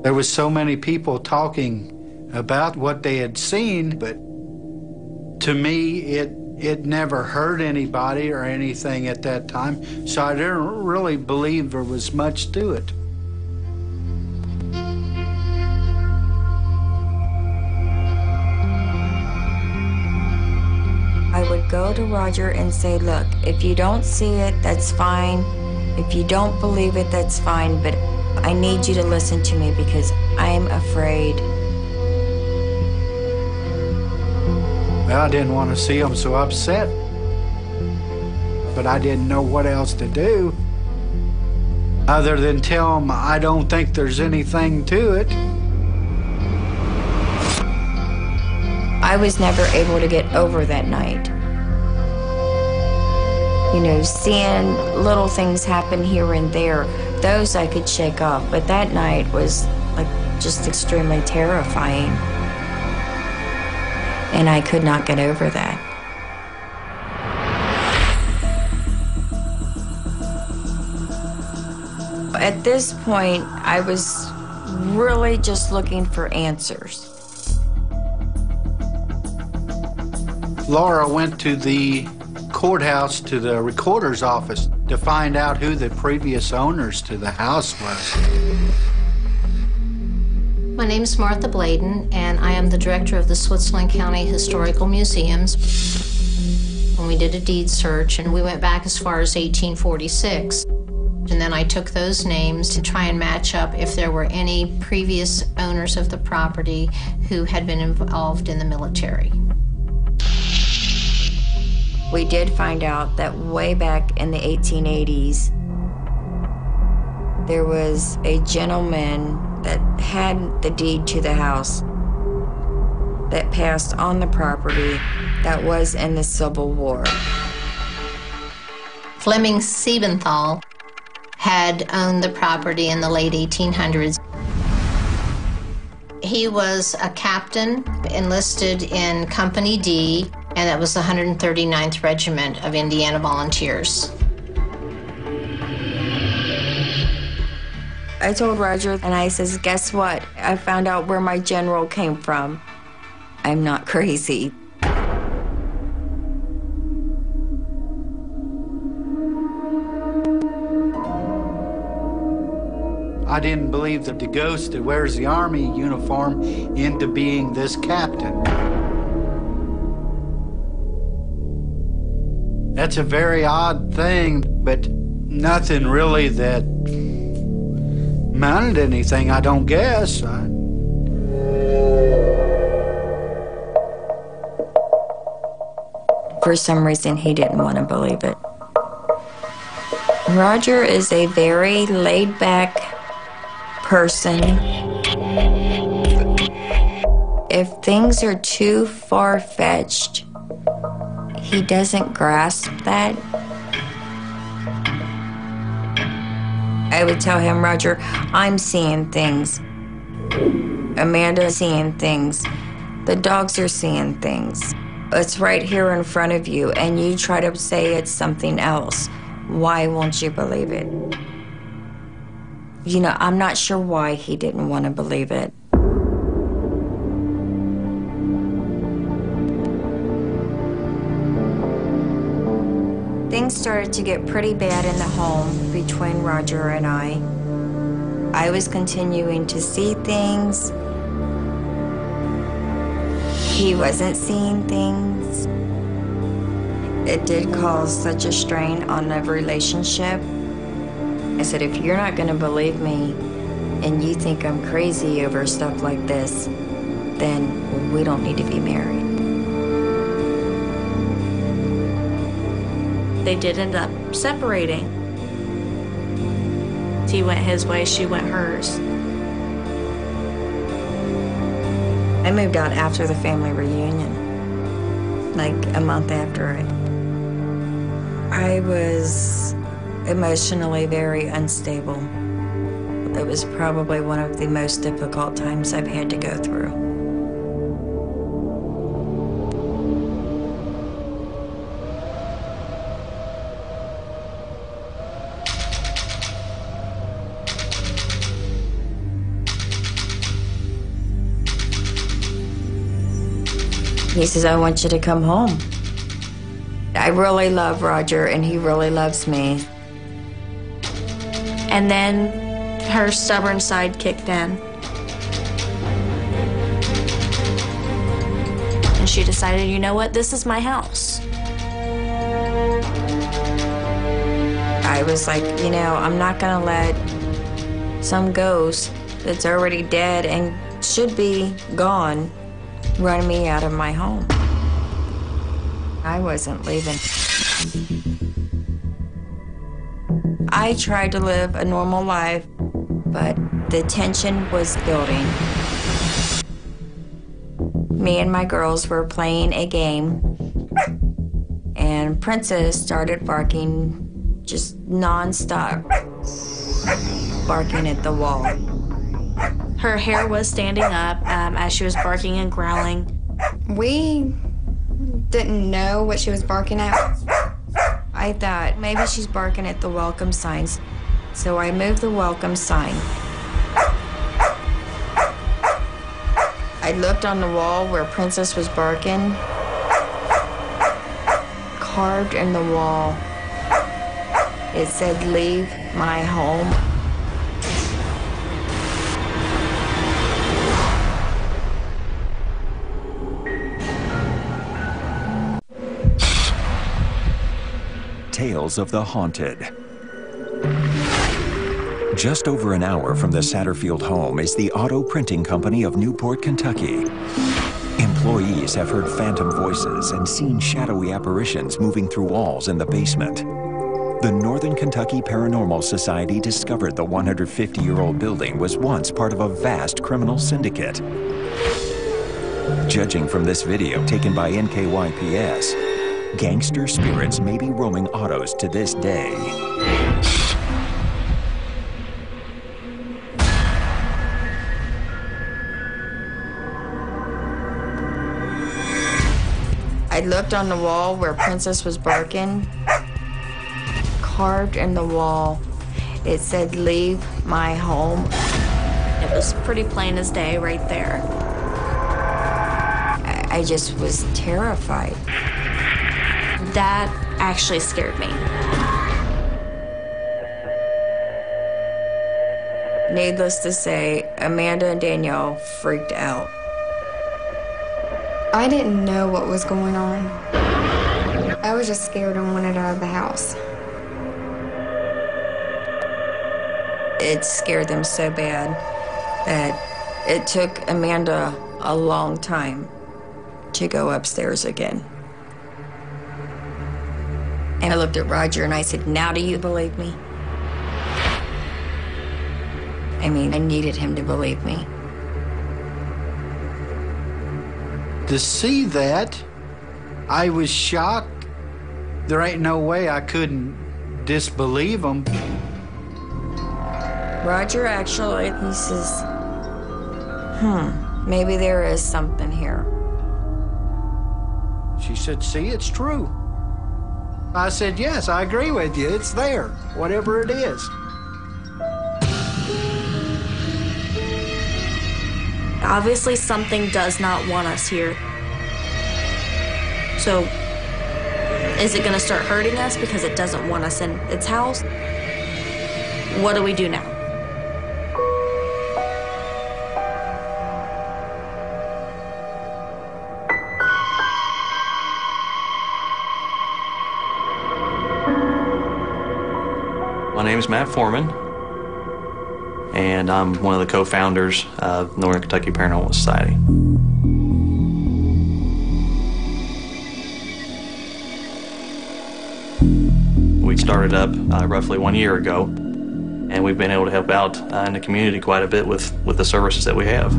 There was so many people talking about what they had seen, but to me, it never hurt anybody or anything at that time, so I didn't really believe there was much to it. I would go to Roger and say, look, if you don't see it, that's fine. If you don't believe it, that's fine, but I need you to listen to me because I'm afraid. Well, I didn't want to see him so upset, but I didn't know what else to do other than tell him I don't think there's anything to it. I was never able to get over that night. You know, seeing little things happen here and there, those I could shake off, but that night was like just extremely terrifying. And I could not get over that. At this point, I was really just looking for answers. Laura went to the courthouse, to the recorder's office, to find out who the previous owners to the house was. My name is Martha Bladen, and I am the director of the Switzerland County Historical Museums. When we did a deed search, and we went back as far as 1846. And then I took those names to try and match up if there were any previous owners of the property who had been involved in the military. We did find out that way back in the 1880s, there was a gentleman that had the deed to the house that passed on the property that was in the Civil War. Fleming Siebenthal had owned the property in the late 1800s. He was a captain enlisted in Company D, and that was the 139th Regiment of Indiana Volunteers. I told Roger, and I says, guess what? I found out where my general came from. I'm not crazy. I didn't believe that the ghost that wears the Army uniform into being this captain. That's a very odd thing, but nothing really that amounted to anything, I don't guess. For some reason, he didn't want to believe it. Roger is a very laid-back person. If things are too far-fetched, he doesn't grasp that. I would tell him, Roger, I'm seeing things. Amanda's seeing things. The dogs are seeing things. It's right here in front of you, and you try to say it's something else. Why won't you believe it? You know, I'm not sure why he didn't want to believe it. Things started to get pretty bad in the home between Roger and I. I was continuing to see things. He wasn't seeing things. It did cause such a strain on the relationship. I said, if you're not gonna believe me and you think I'm crazy over stuff like this, then we don't need to be married. They did end up separating. He went his way, she went hers. I moved out after the family reunion, like a month after it. I was emotionally very unstable. It was probably one of the most difficult times I've had to go through. He says, I want you to come home. I really love Roger, and he really loves me. And then her stubborn side kicked in. And she decided, you know what, this is my house. I was like, you know, I'm not gonna let some ghost that's already dead and should be gone run me out of my home. I wasn't leaving. I tried to live a normal life, but the tension was building. Me and my girls were playing a game, and Princess started barking just non-stop, barking at the wall. Her hair was standing up as she was barking and growling. We didn't know what she was barking at. I thought maybe she's barking at the welcome signs, so I moved the welcome sign. I looked on the wall where Princess was barking. Carved in the wall, it said, "Leave my home." Tales of the Haunted. Just over an hour from the Satterfield home is the Auto Printing Company of Newport, Kentucky. Employees have heard phantom voices and seen shadowy apparitions moving through walls in the basement. The Northern Kentucky Paranormal Society discovered the 150-year-old building was once part of a vast criminal syndicate. Judging from this video taken by NKYPS, gangster spirits may be roaming autos to this day. I looked on the wall where Princess was barking. Carved in the wall, it said, "Leave my home." It was pretty plain as day right there. I just was terrified. That actually scared me. Needless to say, Amanda and Danielle freaked out. I didn't know what was going on. I was just scared and wanted out of the house. It scared them so bad that it took Amanda a long time to go upstairs again. And I looked at Roger and I said, "Now do you believe me?" I mean, I needed him to believe me. To see that, I was shocked. There ain't no way I couldn't disbelieve them. Roger actually, he says, maybe there is something here. She said, "See, it's true." I said, "Yes, I agree with you. It's there, whatever it is." Obviously, something does not want us here. So, is it going to start hurting us because it doesn't want us in its house? What do we do now? My name is Matt Foreman, and I'm one of the co-founders of Northern Kentucky Paranormal Society. We started up roughly 1 year ago, and we've been able to help out in the community quite a bit with the services that we have.